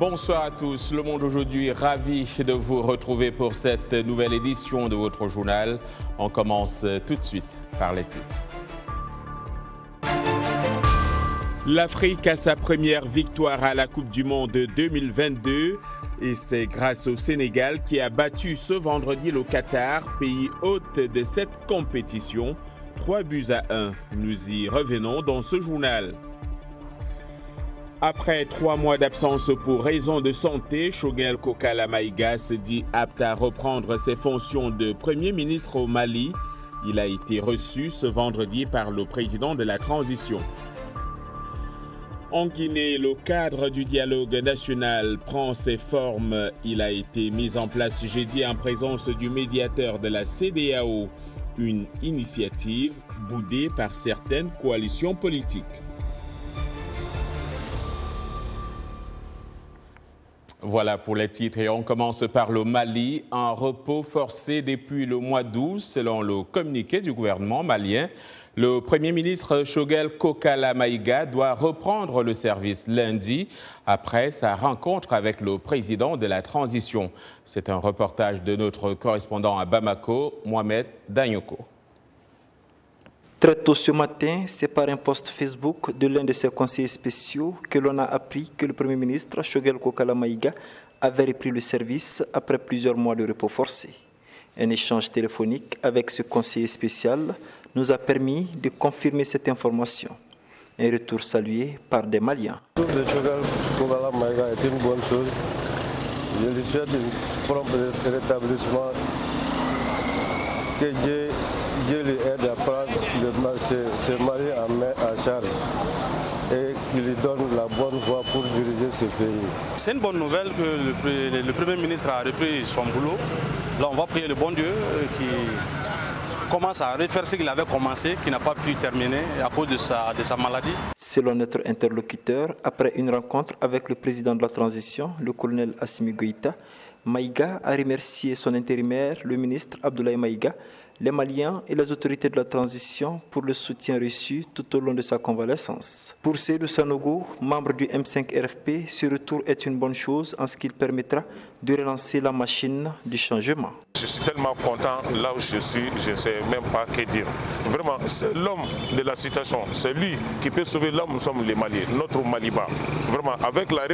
Bonsoir à tous. Le Monde aujourd'hui, ravi de vous retrouver pour cette nouvelle édition de votre journal. On commence tout de suite par les titres. L'Afrique a sa première victoire à la Coupe du Monde 2022 et c'est grâce au Sénégal qui a battu ce vendredi le Qatar, pays hôte de cette compétition, 3-1. Nous y revenons dans ce journal. Après 3 mois d'absence pour raison de santé, Choguel Kokala Maïga se dit apte à reprendre ses fonctions de Premier ministre au Mali. Il a été reçu ce vendredi par le président de la transition. En Guinée, le cadre du dialogue national prend ses formes. Il a été mis en place jeudi en présence du médiateur de la CEDEAO, une initiative boudée par certaines coalitions politiques. Voilà pour les titres et on commence par le Mali, en repos forcé depuis le mois d'août selon le communiqué du gouvernement malien. Le Premier ministre Choguel Kokala Maïga doit reprendre le service lundi après sa rencontre avec le président de la transition. C'est un reportage de notre correspondant à Bamako, Mohamed Danyoko. Très tôt ce matin, c'est par un post Facebook de l'un de ses conseillers spéciaux que l'on a appris que le Premier ministre Choguel Kokala Maïga avait repris le service après plusieurs mois de repos forcé. Un échange téléphonique avec ce conseiller spécial nous a permis de confirmer cette information. Un retour salué par des Maliens. Le retour de Choguel Kokala Maïga est une bonne chose. Je lui souhaite un prompt rétablissement. Que Dieu lui aide à prendre ce mari en charge et qu'il lui donne la bonne voie pour diriger ce pays. C'est une bonne nouvelle que le Premier ministre a repris son boulot. Là, on va prier le bon Dieu qui commence à refaire ce qu'il avait commencé, qui n'a pas pu terminer à cause de sa maladie. Selon notre interlocuteur, après une rencontre avec le président de la transition, le colonel Assimi Goïta, Maïga a remercié son intérimaire, le ministre Abdoulaye Maïga, les Maliens et les autorités de la transition pour le soutien reçu tout au long de sa convalescence. Pour Seydou Sanogo, membre du M5-RFP, ce retour est une bonne chose en ce qu'il permettra de relancer la machine du changement. Je suis tellement content là où je suis, je ne sais même pas que dire. Vraiment, c'est l'homme de la situation, c'est lui qui peut sauver l'homme, nous sommes les Maliens, notre Maliba. Vraiment, avec la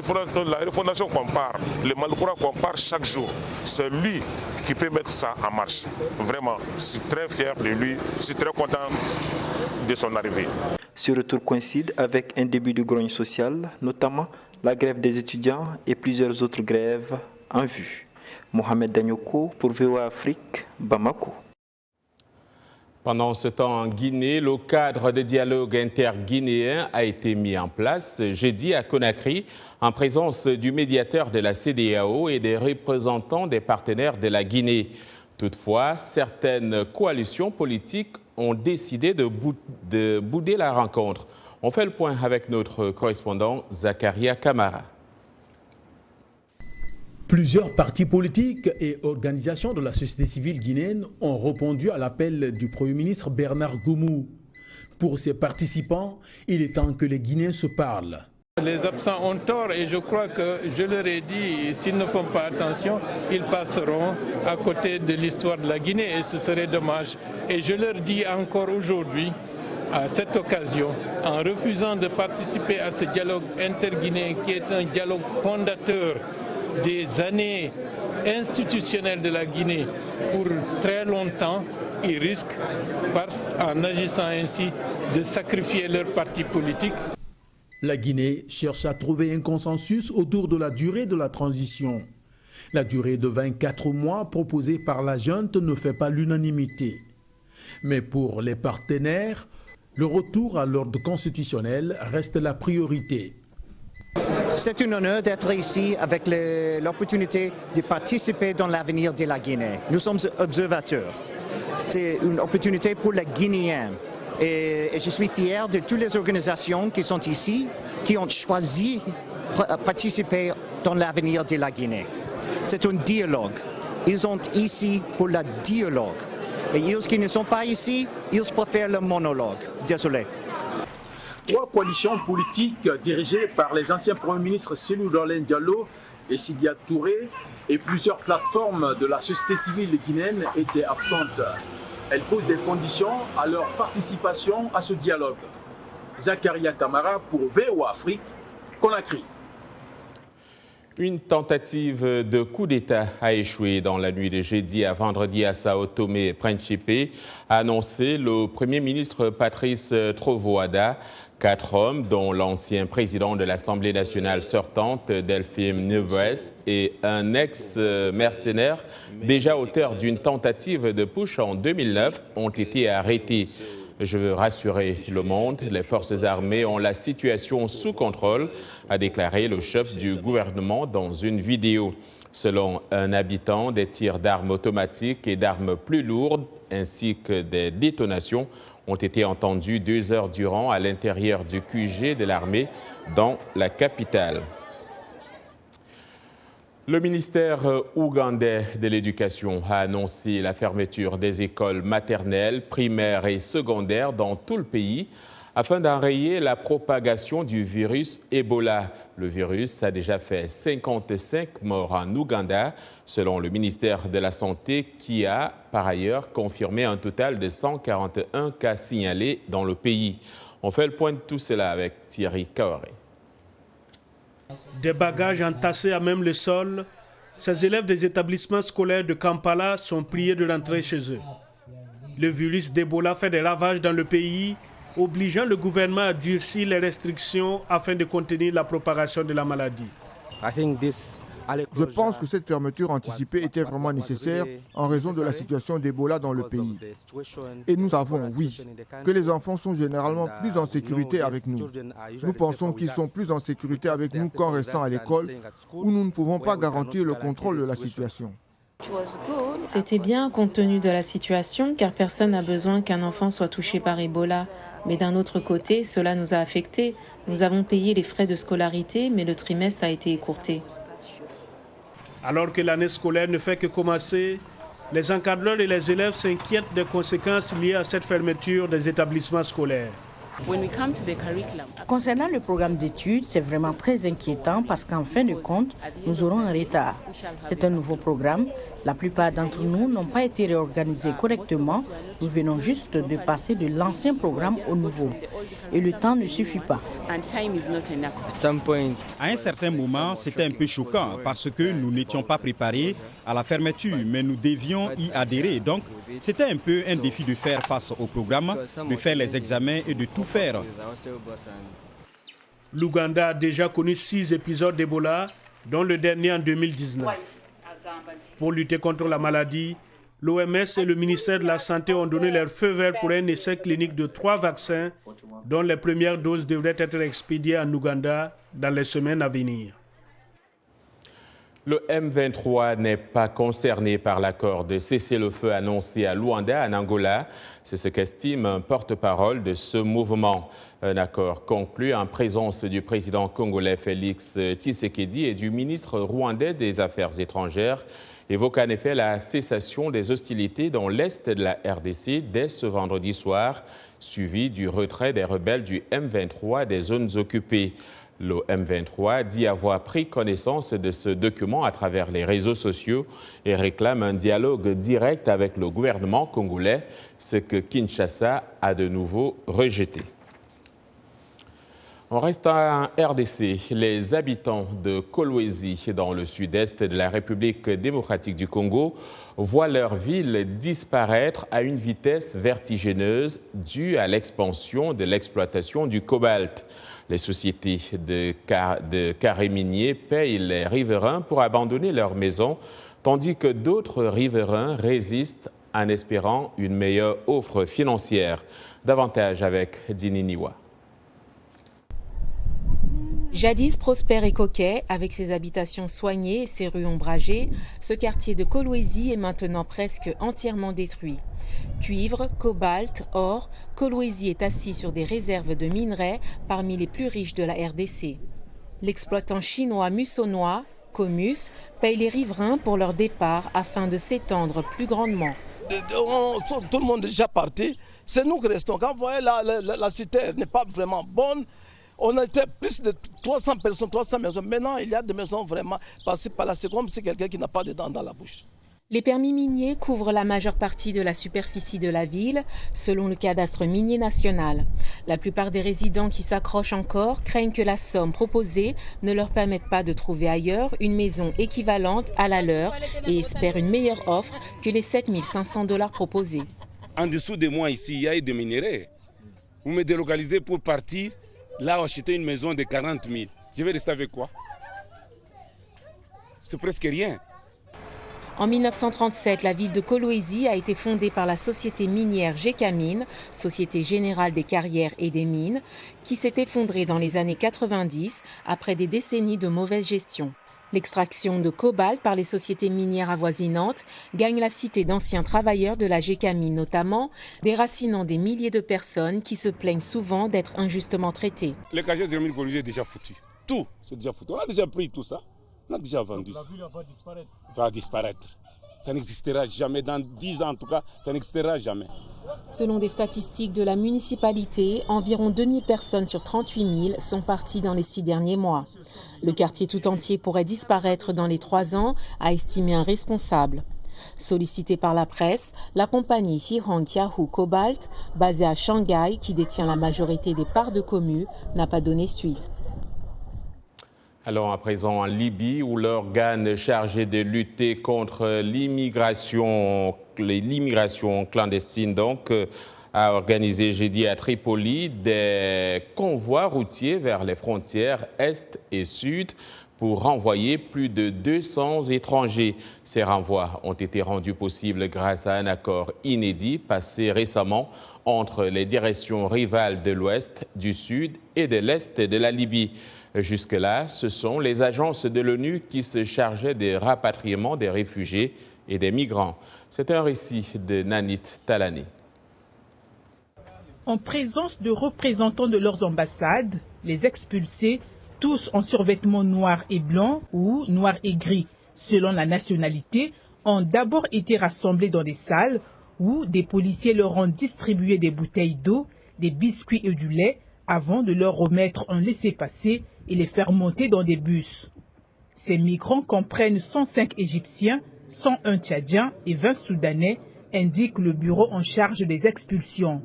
refondation qu'on part, le Malikoura qu'on part chaque jour, c'est lui qui peut mettre ça en marche. Vraiment, je suis très fier de lui, je suis très content de son arrivée. Ce retour coïncide avec un début de grogne sociale, notamment la grève des étudiants et plusieurs autres grèves en vue. Mohamed Danyoko pour VOA Afrique, Bamako. Pendant ce temps en Guinée, le cadre de dialogue interguinéen a été mis en place jeudi à Conakry en présence du médiateur de la CEDEAO et des représentants des partenaires de la Guinée. Toutefois, certaines coalitions politiques ont décidé de bouder la rencontre. On fait le point avec notre correspondant Zakaria Kamara. Plusieurs partis politiques et organisations de la société civile guinéenne ont répondu à l'appel du Premier ministre Bernard Goumou. Pour ces participants, il est temps que les Guinéens se parlent. Les absents ont tort et je crois que je leur ai dit, s'ils ne font pas attention, ils passeront à côté de l'histoire de la Guinée et ce serait dommage. Et je leur dis encore aujourd'hui, à cette occasion, en refusant de participer à ce dialogue interguinéen qui est un dialogue fondateur des années institutionnelles de la Guinée pour très longtemps, ils risquent, en agissant ainsi, de sacrifier leur parti politique. La Guinée cherche à trouver un consensus autour de la durée de la transition. La durée de 24 mois proposée par la junte ne fait pas l'unanimité. Mais pour les partenaires, le retour à l'ordre constitutionnel reste la priorité. C'est un honneur d'être ici avec l'opportunité de participer dans l'avenir de la Guinée. Nous sommes observateurs. C'est une opportunité pour les Guinéens. Et je suis fier de toutes les organisations qui sont ici, qui ont choisi de participer dans l'avenir de la Guinée. C'est un dialogue. Ils sont ici pour le dialogue. Et ils qui ne sont pas ici, ils préfèrent le monologue. Désolé. 3 coalitions politiques dirigées par les anciens premiers ministres Cellou Dalein Diallo et Sidia Touré et plusieurs plateformes de la société civile guinéenne étaient absentes. Elles posent des conditions à leur participation à ce dialogue. Zakaria Kamara pour VOA Afrique, Conakry. Une tentative de coup d'État a échoué dans la nuit de jeudi à vendredi à Sao Tomé et Principe, a annoncé le Premier ministre Patrice Trovoada. 4 hommes, dont l'ancien président de l'Assemblée nationale sortante, Delphine Neves, et un ex-mercenaire, déjà auteur d'une tentative de putsch en 2009, ont été arrêtés. Je veux rassurer le monde, les forces armées ont la situation sous contrôle, a déclaré le chef du gouvernement dans une vidéo. Selon un habitant, des tirs d'armes automatiques et d'armes plus lourdes, ainsi que des détonations, ont été entendus 2 heures durant à l'intérieur du QG de l'armée dans la capitale. Le ministère ougandais de l'Éducation a annoncé la fermeture des écoles maternelles, primaires et secondaires dans tout le pays afin d'enrayer la propagation du virus Ebola. Le virus a déjà fait 55 morts en Ouganda, selon le ministère de la Santé, qui a par ailleurs confirmé un total de 141 cas signalés dans le pays. On fait le point de tout cela avec Thierry Kaoré. Des bagages entassés à même le sol, ces élèves des établissements scolaires de Kampala sont priés de rentrer chez eux. Le virus d'Ebola fait des ravages dans le pays, obligeant le gouvernement à durcir les restrictions afin de contenir la propagation de la maladie. Je pense que cette fermeture anticipée était vraiment nécessaire en raison de la situation d'Ebola dans le pays. Et nous savons, oui, que les enfants sont généralement plus en sécurité avec nous. Nous pensons qu'ils sont plus en sécurité avec nous qu'en restant à l'école, où nous ne pouvons pas garantir le contrôle de la situation. C'était bien compte tenu de la situation, car personne n'a besoin qu'un enfant soit touché par Ebola. Mais d'un autre côté, cela nous a affectés. Nous avons payé les frais de scolarité, mais le trimestre a été écourté. Alors que l'année scolaire ne fait que commencer, les encadreurs et les élèves s'inquiètent des conséquences liées à cette fermeture des établissements scolaires. Concernant le programme d'études, c'est vraiment très inquiétant parce qu'en fin de compte, nous aurons un retard. C'est un nouveau programme. La plupart d'entre nous n'ont pas été réorganisés correctement. Nous venons juste de passer de l'ancien programme au nouveau. Et le temps ne suffit pas. À un certain moment, c'était un peu choquant parce que nous n'étions pas préparés à la fermeture, mais nous devions y adhérer. Donc, c'était un peu un défi de faire face au programme, de faire les examens et de tout faire. L'Ouganda a déjà connu 6 épisodes d'Ebola, dont le dernier en 2019. Pour lutter contre la maladie, l'OMS et le ministère de la Santé ont donné leur feu vert pour un essai clinique de 3 vaccins, dont les premières doses devraient être expédiées en Ouganda dans les semaines à venir. Le M23 n'est pas concerné par l'accord de cessez-le-feu annoncé à Luanda, en Angola. C'est ce qu'estime un porte-parole de ce mouvement. Un accord conclu en présence du président congolais Félix Tshisekedi et du ministre rwandais des Affaires étrangères évoque en effet la cessation des hostilités dans l'est de la RDC dès ce vendredi soir, suivi du retrait des rebelles du M23 des zones occupées. Le M23 dit avoir pris connaissance de ce document à travers les réseaux sociaux et réclame un dialogue direct avec le gouvernement congolais, ce que Kinshasa a de nouveau rejeté. On reste en RDC. Les habitants de Kolwezi, dans le sud-est de la République démocratique du Congo, voient leur ville disparaître à une vitesse vertigineuse due à l'expansion de l'exploitation du cobalt. Les sociétés de carrés miniers payent les riverains pour abandonner leurs maisons, tandis que d'autres riverains résistent en espérant une meilleure offre financière. Davantage avec Dini Niwa. Jadis prospère et coquet, avec ses habitations soignées et ses rues ombragées, ce quartier de Kolwezi est maintenant presque entièrement détruit. Cuivre, cobalt, or, Kolwezi est assis sur des réserves de minerais parmi les plus riches de la RDC. L'exploitant chinois Musonois, Comus, paye les riverains pour leur départ afin de s'étendre plus grandement. Tout le monde est déjà parti. C'est nous qui restons. Quand vous voyez la cité n'est pas vraiment bonne, on était plus de 300 personnes, 300 maisons. Maintenant, il y a des maisons vraiment passées par là. C'est comme si quelqu'un qui n'a pas de dents dans la bouche. Les permis miniers couvrent la majeure partie de la superficie de la ville, selon le cadastre minier national. La plupart des résidents qui s'accrochent encore craignent que la somme proposée ne leur permette pas de trouver ailleurs une maison équivalente à la leur et espèrent une meilleure offre que les 7 500 $ proposés. En dessous de moi ici, il y a des minerais. Vous me délocalisez pour partir, là acheter une maison de 40 000. Je vais rester avec quoi? C'est presque rien. En 1937, la ville de Kolwezi a été fondée par la société minière Gécamines, Société Générale des Carrières et des Mines, qui s'est effondrée dans les années 90 après des décennies de mauvaise gestion. L'extraction de cobalt par les sociétés minières avoisinantes gagne la cité d'anciens travailleurs de la Gécamine notamment, déracinant des milliers de personnes qui se plaignent souvent d'être injustement traitées. Le casier de mine Kolwezi est déjà foutu. Tout, c'est déjà foutu. On a déjà pris tout ça. On a déjà vendu ça. Va disparaître. Ça n'existera jamais. Dans 10 ans en tout cas, ça n'existera jamais. Selon des statistiques de la municipalité, environ 2000 personnes sur 38 000 sont parties dans les 6 derniers mois. Le quartier tout entier pourrait disparaître dans les 3 ans, a estimé un responsable. Sollicitée par la presse, la compagnie Hirong-Yahoo Cobalt, basée à Shanghai, qui détient la majorité des parts de commu, n'a pas donné suite. Allons à présent en Libye, où l'organe chargé de lutter contre l'immigration clandestine a organisé jeudi à Tripoli des convois routiers vers les frontières Est et Sud pour renvoyer plus de 200 étrangers. Ces renvois ont été rendus possibles grâce à un accord inédit passé récemment entre les directions rivales de l'Ouest, du Sud et de l'Est de la Libye. Jusque-là, ce sont les agences de l'ONU qui se chargeaient des rapatriements des réfugiés et des migrants. C'est un récit de Nanit Talani. En présence de représentants de leurs ambassades, les expulsés, tous en survêtements noirs et blancs ou noirs et gris, selon la nationalité, ont d'abord été rassemblés dans des salles où des policiers leur ont distribué des bouteilles d'eau, des biscuits et du lait avant de leur remettre un laissez-passer et les faire monter dans des bus. Ces migrants comprennent 105 Égyptiens, 101 Tchadiens et 20 Soudanais, indique le bureau en charge des expulsions.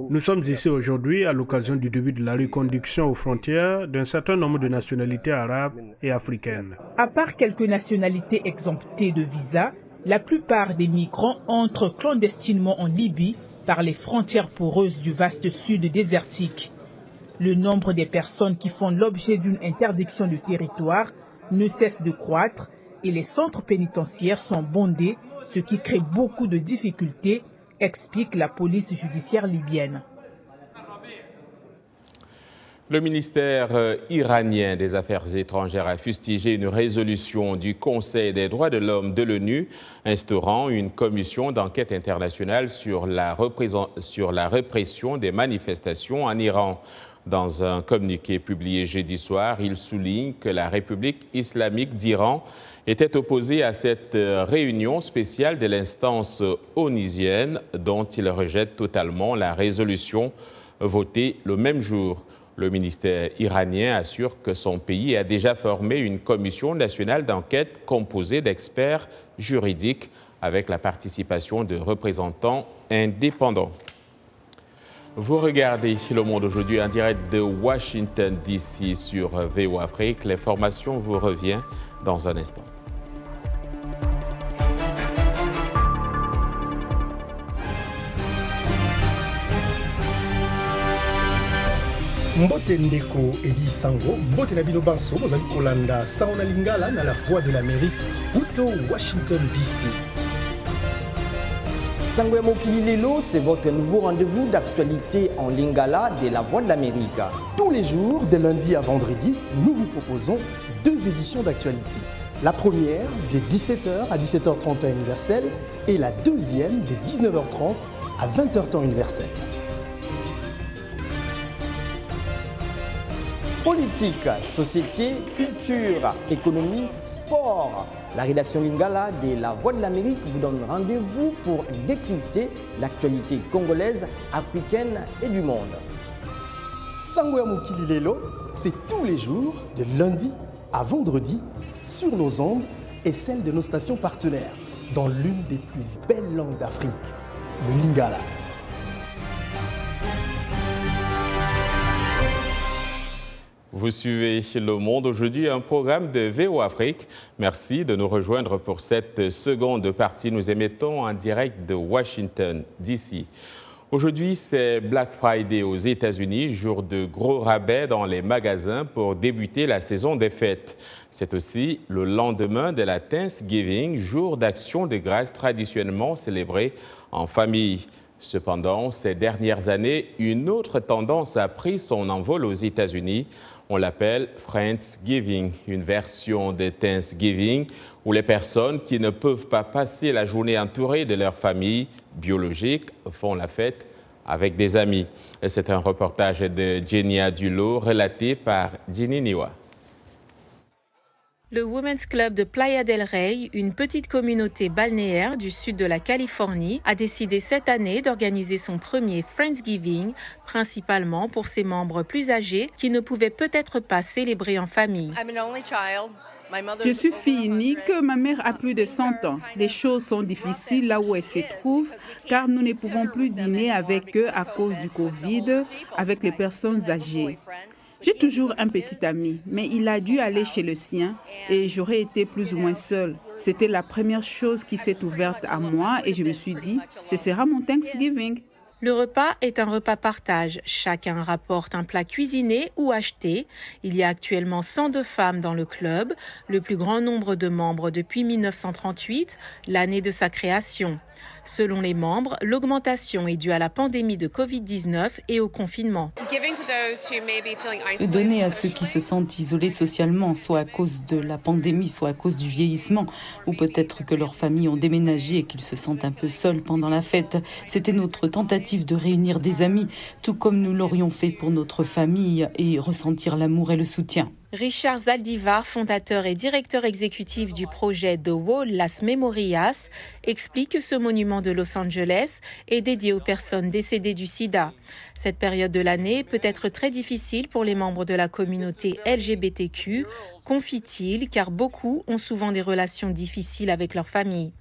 Nous sommes ici aujourd'hui à l'occasion du début de la reconduction aux frontières d'un certain nombre de nationalités arabes et africaines. À part quelques nationalités exemptées de visa, la plupart des migrants entrent clandestinement en Libye par les frontières poreuses du vaste sud désertique. Le nombre des personnes qui font l'objet d'une interdiction de territoire ne cesse de croître et les centres pénitentiaires sont bondés, ce qui crée beaucoup de difficultés, explique la police judiciaire libyenne. Le ministère iranien des Affaires étrangères a fustigé une résolution du Conseil des droits de l'homme de l'ONU instaurant une commission d'enquête internationale sur la répression des manifestations en Iran. Dans un communiqué publié jeudi soir, il souligne que la République islamique d'Iran était opposée à cette réunion spéciale de l'instance onusienne dont il rejette totalement la résolution votée le même jour. Le ministère iranien assure que son pays a déjà formé une commission nationale d'enquête composée d'experts juridiques avec la participation de représentants indépendants. Vous regardez Le Monde aujourd'hui en direct de Washington DC sur VOA Afrique. L'information vous revient dans un instant. Mbote Ndeko Eli Sango, Mbote Nabino Banso, Mozali Kolanda, Saona Lingala, na la Voix de l'Amérique, Uto, Washington DC. Sangwe Mokili Lelo, c'est votre nouveau rendez-vous d'actualité en Lingala de la Voix de l'Amérique. Tous les jours, de lundi à vendredi, nous vous proposons 2 éditions d'actualité. La première de 17h à 17h30 temps universel et la deuxième de 19h30 à 20h temps universel. Politique, société, culture, économie, sport. La rédaction Lingala de La Voix de l'Amérique vous donne rendez-vous pour décrypter l'actualité congolaise, africaine et du monde. Sango ya Mokili Lelo, c'est tous les jours, de lundi à vendredi, sur nos ondes et celles de nos stations partenaires, dans l'une des plus belles langues d'Afrique, le Lingala. Vous suivez Le Monde aujourd'hui, un programme de VO Afrique. Merci de nous rejoindre pour cette seconde partie. Nous émettons en direct de Washington, D.C. Aujourd'hui, c'est Black Friday aux États-Unis, jour de gros rabais dans les magasins pour débuter la saison des fêtes. C'est aussi le lendemain de la Thanksgiving, jour d'action de grâce traditionnellement célébré en famille. Cependant, ces dernières années, une autre tendance a pris son envol aux États-Unis. On l'appelle Friendsgiving, une version de Thanksgiving où les personnes qui ne peuvent pas passer la journée entourées de leur famille biologique font la fête avec des amis. C'est un reportage de Genia Dulo relaté par Ginny Niwa. Le Women's Club de Playa del Rey, une petite communauté balnéaire du sud de la Californie, a décidé cette année d'organiser son premier Friendsgiving, principalement pour ses membres plus âgés qui ne pouvaient peut-être pas célébrer en famille. Je suis fille unique, ma mère a plus de 100 ans. Les choses sont difficiles là où elle se trouve car nous ne pouvons plus dîner avec eux à cause du Covid, avec les personnes âgées. J'ai toujours un petit ami, mais il a dû aller chez le sien et j'aurais été plus ou moins seule. C'était la première chose qui s'est ouverte à moi et je me suis dit, ce sera mon Thanksgiving. Le repas est un repas partage. Chacun rapporte un plat cuisiné ou acheté. Il y a actuellement 102 femmes dans le club, le plus grand nombre de membres depuis 1938, l'année de sa création. Selon les membres, l'augmentation est due à la pandémie de Covid-19 et au confinement. Donner à ceux qui se sentent isolés socialement, soit à cause de la pandémie, soit à cause du vieillissement, ou peut-être que leurs familles ont déménagé et qu'ils se sentent un peu seuls pendant la fête. C'était notre tentative de réunir des amis, tout comme nous l'aurions fait pour notre famille et ressentir l'amour et le soutien. Richard Zaldivar, fondateur et directeur exécutif du projet The Wall Las Memorias, explique que ce monument de Los Angeles est dédié aux personnes décédées du sida. Cette période de l'année peut être très difficile pour les membres de la communauté LGBTQ, confie-t-il, car beaucoup ont souvent des relations difficiles avec leur famille.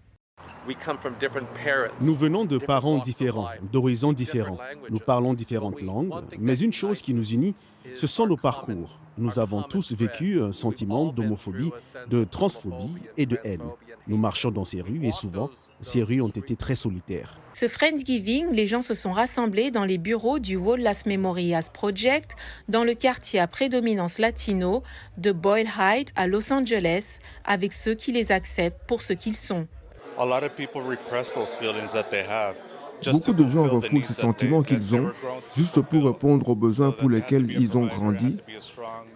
Nous venons de parents différents, d'horizons différents. Nous parlons différentes langues, mais une chose qui nous unit, ce sont nos parcours. Nous avons tous vécu un sentiment d'homophobie, de transphobie et de haine. Nous marchons dans ces rues et souvent, ces rues ont été très solitaires. Ce Friendsgiving, les gens se sont rassemblés dans les bureaux du Wall Las Memorias Project, dans le quartier à prédominance latino de Boyle Heights à Los Angeles, avec ceux qui les acceptent pour ce qu'ils sont. Beaucoup de gens refoulent ces sentiments qu'ils ont juste pour répondre aux besoins pour lesquels ils ont grandi,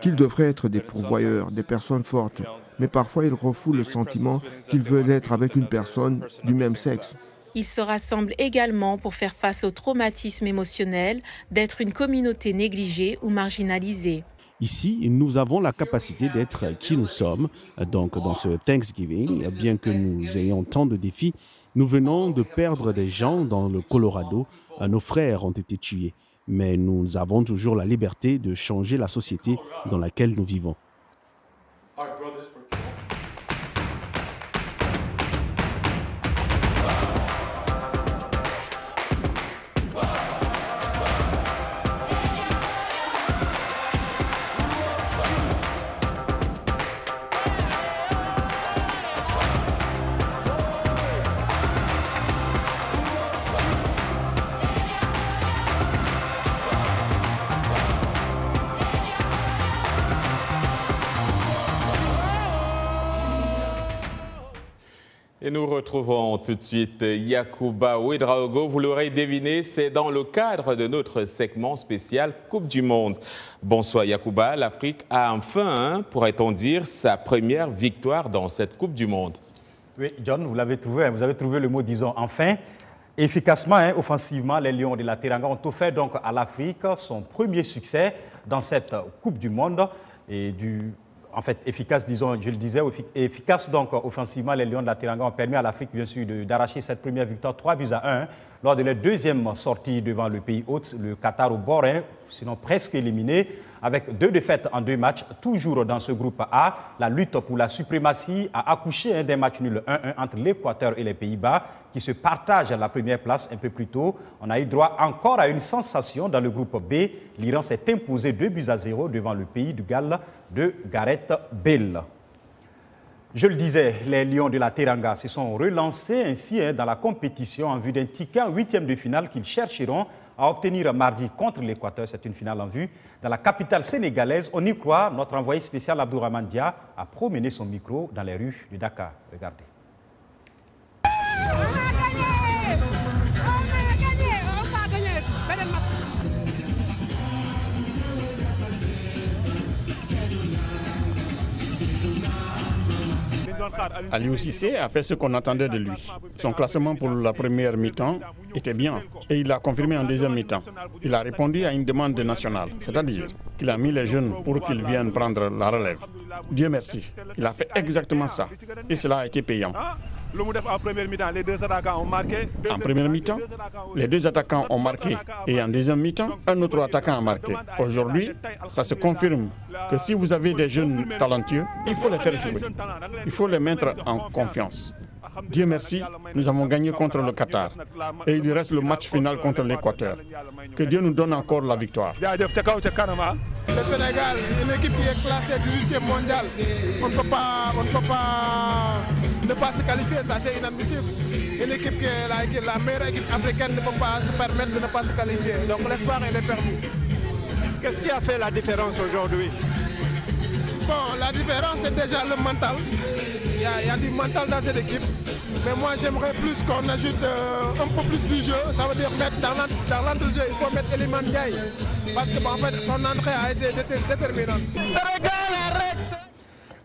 qu'ils devraient être des pourvoyeurs, des personnes fortes. Mais parfois, ils refoulent le sentiment qu'ils veulent être avec une personne du même sexe. Ils se rassemblent également pour faire face au traumatisme émotionnel d'être une communauté négligée ou marginalisée. Ici, nous avons la capacité d'être qui nous sommes. Donc, dans ce Thanksgiving, bien que nous ayons tant de défis, nous venons de perdre des gens dans le Colorado. Nos frères ont été tués. Mais nous avons toujours la liberté de changer la société dans laquelle nous vivons. Et nous retrouvons tout de suite Yacouba Ouedraogo. Vous l'aurez deviné, c'est dans le cadre de notre segment spécial Coupe du Monde. Bonsoir Yacouba, l'Afrique a enfin, pourrait-on dire, sa première victoire dans cette Coupe du Monde. Oui, John, vous l'avez trouvé, vous avez trouvé le mot, disons, enfin. Efficacement, offensivement, les Lions de la Teranga ont offert donc à l'Afrique son premier succès dans cette Coupe du Monde. Et en fait, efficace, disons, je le disais, efficace donc offensivement, les Lions de la Teranga ont permis à l'Afrique, bien sûr, d'arracher cette première victoire 3-1 lors de leur deuxième sortie devant le pays hôte, le Qatar au bord, sinon presque éliminé, avec 2 défaites en 2 matchs, toujours dans ce groupe A. La lutte pour la suprématie a accouché d'un match nul 1-1 entre l'Équateur et les Pays-Bas, qui se partagent la première place un peu plus tôt. On a eu droit encore à une sensation dans le groupe B. L'Iran s'est imposé 2-0 devant le pays du Galles de Gareth Bale. Je le disais, les Lions de la Teranga se sont relancés ainsi dans la compétition en vue d'un ticket en 8e de finale qu'ils chercheront à obtenir mardi contre l'Équateur. C'est une finale en vue. Dans la capitale sénégalaise, on y croit, notre envoyé spécial Abdourahmane Dia a promené son micro dans les rues de Dakar. Regardez. Aliou Cissé a fait ce qu'on attendait de lui. Son classement pour la première mi-temps était bien et il l'a confirmé en deuxième mi-temps. Il a répondu à une demande nationale, c'est-à-dire qu'il a mis les jeunes pour qu'ils viennent prendre la relève. Dieu merci, il a fait exactement ça et cela a été payant. En première mi-temps, les 2 attaquants ont marqué. En première mi-temps, les 2 attaquants ont marqué et en deuxième mi-temps, un autre attaquant a marqué. Aujourd'hui, ça se confirme que si vous avez des jeunes talentueux, il faut les faire jouer. Il faut les mettre en confiance. Dieu merci, nous avons gagné contre le Qatar et il reste le match final contre l'Équateur. Que Dieu nous donne encore la victoire. Le Sénégal, une équipe qui est classée 18e mondiale. On ne peut pas ne pas se qualifier, ça c'est inadmissible. Une équipe qui est la meilleure équipe africaine ne peut pas se permettre de ne pas se qualifier. Donc l'espoir il est perdu. Qu'est-ce qui a fait la différence aujourd'hui? Bon, la différence c'est déjà le mental. Il y a du mental dans cette équipe. Mais moi j'aimerais plus qu'on ajoute un peu plus du jeu. Ça veut dire mettre dans l'entrejeu, il faut mettre Eliman Ndiaye. Parce que en fait son entrée a été déterminante.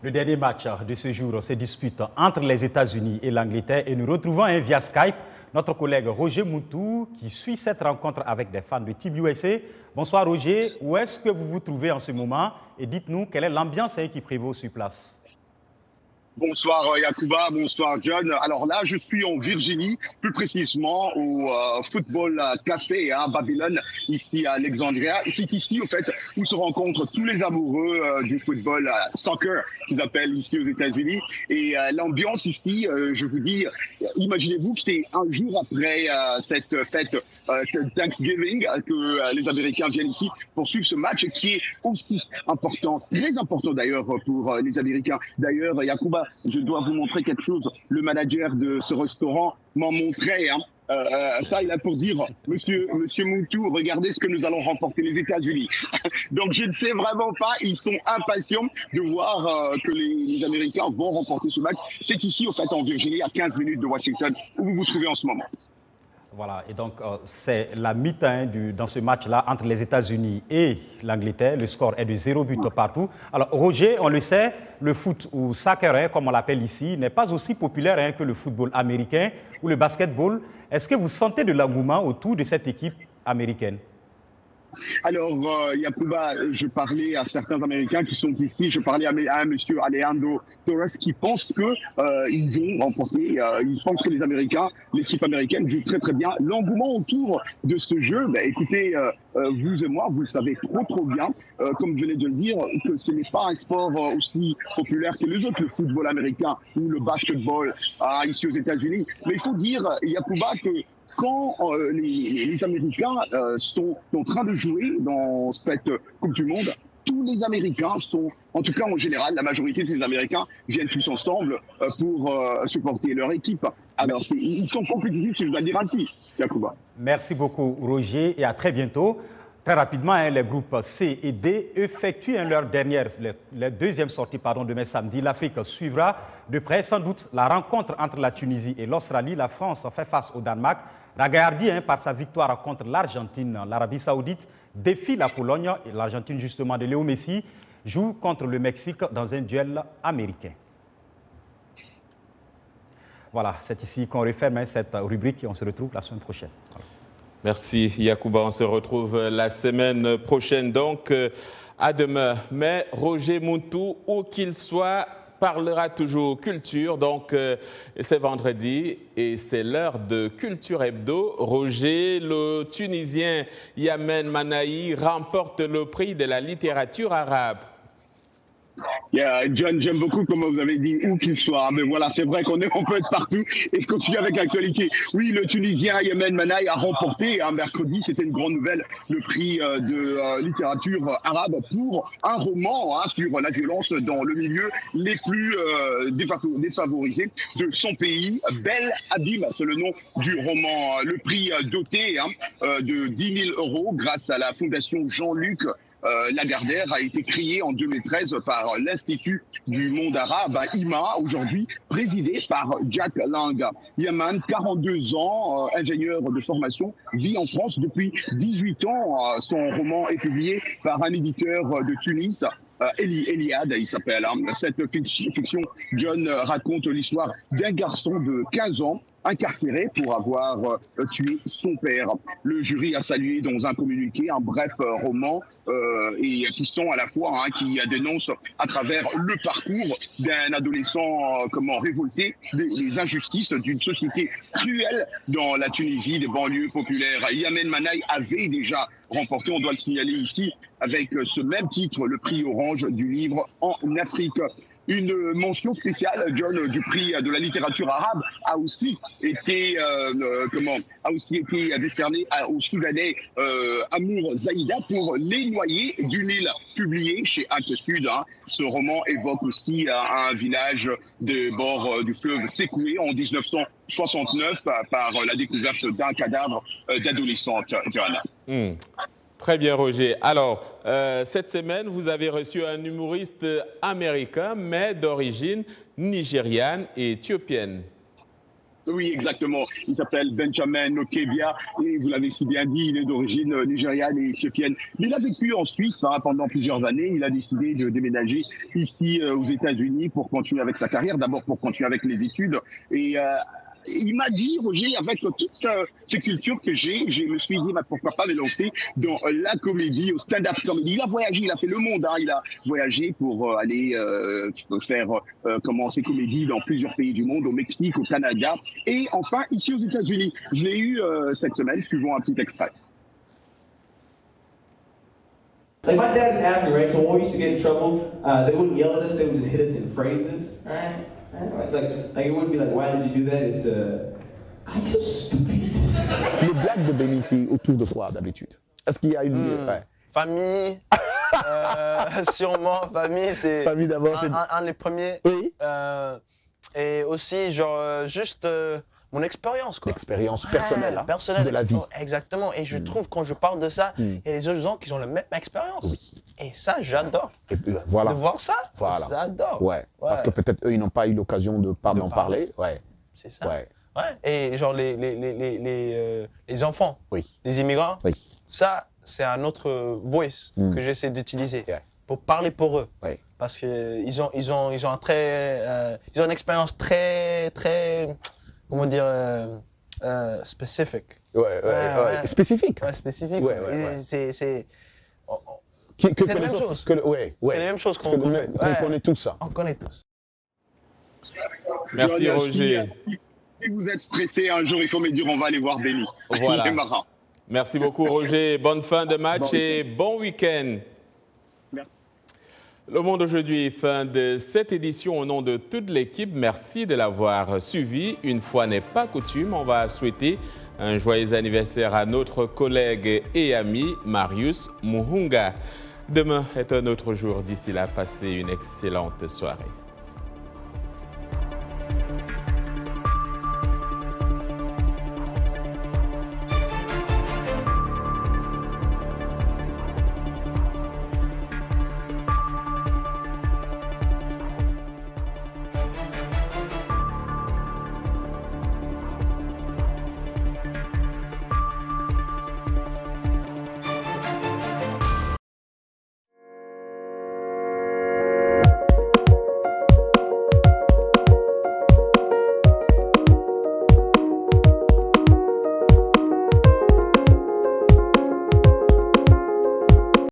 Le dernier match de ce jour se dispute entre les États-Unis et l'Angleterre et nous retrouvons via Skype notre collègue Roger Moutou qui suit cette rencontre avec des fans de Team USA. Bonsoir Roger, où est-ce que vous vous trouvez en ce moment et dites-nous quelle est l'ambiance qui prévaut sur place? Bonsoir Yacouba, bonsoir John. Alors là, je suis en Virginie, plus précisément au Football Café à Babylone, ici à Alexandria. C'est ici, au fait, où se rencontrent tous les amoureux du football soccer, qu'ils appellent ici aux États-Unis. Et l'ambiance ici, je vous dis, imaginez-vous que c'est un jour après cette fête Thanksgiving que les Américains viennent ici pour suivre ce match qui est aussi important, très important d'ailleurs pour les Américains. D'ailleurs, Yacouba, je dois vous montrer quelque chose. Le manager de ce restaurant m'en montrait. Ça, il a pour dire, Monsieur Moutou, regardez ce que nous allons remporter, les États-Unis. Donc, je ne sais vraiment pas. Ils sont impatients de voir que les Américains vont remporter ce match. C'est ici, au fait, en Virginie, à 15 minutes de Washington, où vous vous trouvez en ce moment. Voilà, et donc c'est la mi-temps dans ce match-là entre les États-Unis et l'Angleterre. Le score est de 0 but partout. Alors Roger, on le sait, le foot ou soccer, comme on l'appelle ici, n'est pas aussi populaire que le football américain ou le basketball. Est-ce que vous sentez de l'engouement autour de cette équipe américaine? Alors, Yacouba, je parlais à certains Américains qui sont ici. Je parlais à un monsieur Alejandro Torres qui pense que ils vont remporter. Il pense que les Américains, l'équipe américaine joue très très bien. L'engouement autour de ce jeu, écoutez, vous et moi, vous le savez trop bien, comme je venais de le dire, que ce n'est pas un sport aussi populaire que les autres, le football américain ou le basketball ici aux États-Unis. Mais il faut dire, Yacouba, que quand les Américains sont en train de jouer dans cette Coupe du Monde, tous les Américains sont, en tout cas en général, la majorité de ces Américains viennent tous ensemble pour supporter leur équipe. Alors ils sont compétitifs, si je dois dire ainsi, Yacouba. Merci beaucoup Roger et à très bientôt. Très rapidement, les groupes C et D effectuent leur deuxième sortie demain samedi. L'Afrique suivra de près sans doute la rencontre entre la Tunisie et l'Australie. La France fait face au Danemark. Ragaillardi, par sa victoire contre l'Argentine, l'Arabie Saoudite défie la Pologne et l'Argentine justement de Léo Messi joue contre le Mexique dans un duel américain. Voilà, c'est ici qu'on referme cette rubrique et on se retrouve la semaine prochaine. Voilà. Merci Yacouba, on se retrouve la semaine prochaine donc. À demain. Mais Roger Muntou, où qu'il soit, parlera toujours culture. Donc c'est vendredi et c'est l'heure de Culture Hebdo. Roger, le Tunisien Yamen Manaï remporte le prix de la littérature arabe. John, j'aime beaucoup comment vous avez dit où qu'il soit. Mais voilà, c'est vrai qu'on peut être partout et continuer avec l'actualité. Oui, le Tunisien Yamen Manaï a remporté un mercredi, c'était une grande nouvelle, le prix de littérature arabe pour un roman sur la violence dans le milieu les plus défavorisés de son pays. Bel Abim, c'est le nom du roman. Le prix doté de 10 000 € grâce à la fondation Jean-Luc Lagardère a été créé en 2013 par l'Institut du monde arabe, IMA, aujourd'hui présidé par Jack Lang. Yaman, 42 ans, ingénieur de formation, vit en France depuis 18 ans. Son roman est publié par un éditeur de Tunis. Eliade, il s'appelle. Cette fiction, John raconte l'histoire d'un garçon de 15 ans incarcéré pour avoir tué son père. Le jury a salué dans un communiqué un bref roman et fiston à la fois qui dénonce à travers le parcours d'un adolescent révolté des injustices d'une société cruelle dans la Tunisie, des banlieues populaires. Yamen Manaï avait déjà remporté, on doit le signaler ici, avec ce même titre, le prix Orange du livre en Afrique. Une mention spéciale, John, du prix de la littérature arabe a aussi été décernée au Soudanais Amour Zaïda pour Les Noyés du Nil, publié chez Actes Sud. Ce roman évoque aussi un village des bords du fleuve Sékoué en 1969 par la découverte d'un cadavre d'adolescente, John. Très bien, Roger. Alors, cette semaine, vous avez reçu un humoriste américain, mais d'origine nigériane et éthiopienne. Oui, exactement. Il s'appelle Benjamin Okebia et vous l'avez si bien dit, il est d'origine nigériane et éthiopienne. Mais il a vécu en Suisse pendant plusieurs années. Il a décidé de déménager ici aux États-Unis pour continuer avec sa carrière, d'abord pour continuer avec les études. Et il m'a dit, Roger, avec toute ces cultures que j'ai, je me suis dit, pourquoi pas me lancer dans la comédie, au stand-up comedy. Il a voyagé, il a fait le monde, il a voyagé pour aller faire ses comédies dans plusieurs pays du monde, au Mexique, au Canada, et enfin ici aux États-Unis. Je l'ai eu cette semaine, suivant un petit extrait. Like my dad's actor, right? So when we used to get in trouble, they wouldn't yell at us; they would just hit us in phrases, right? Like it wouldn't be like, "Why did you do that?" It's "I feel stupid." Les blagues de Béni, c'est autour de quoi d'habitude? Est-ce qu'il y a une famille? Sûrement famille, c'est famille d'abord. Un des premiers. Oui. Et aussi genre juste mon expérience, quoi. L'expérience personnelle, personnelle de la vie. Exactement. Et je trouve, quand je parle de ça, il y a les autres gens qui ont la même expérience. Oui. Et ça, j'adore. Et puis, voilà. De voir ça, voilà. J'adore. Ouais. Parce que peut-être eux, ils n'ont pas eu l'occasion d'en parler. Ouais. C'est ça. Ouais. Et genre les enfants, les immigrants, ça, c'est un autre voice que j'essaie d'utiliser pour parler pour eux. Parce qu'ils ont une expérience très comment dire, spécifique. Spécifique. Spécifique. C'est c'est la même chose. C'est la même chose qu'on connaît tous ça. On connaît tous. Merci, Roger. Si vous êtes stressé un jour, il faut me dire, on va aller voir Béni. Voilà. Merci beaucoup, Roger. Bonne fin de match et bon week-end. Le Monde aujourd'hui, fin de cette édition au nom de toute l'équipe. Merci de l'avoir suivi. Une fois n'est pas coutume, on va souhaiter un joyeux anniversaire à notre collègue et ami Marius Muhunga. Demain est un autre jour. D'ici là, passez une excellente soirée.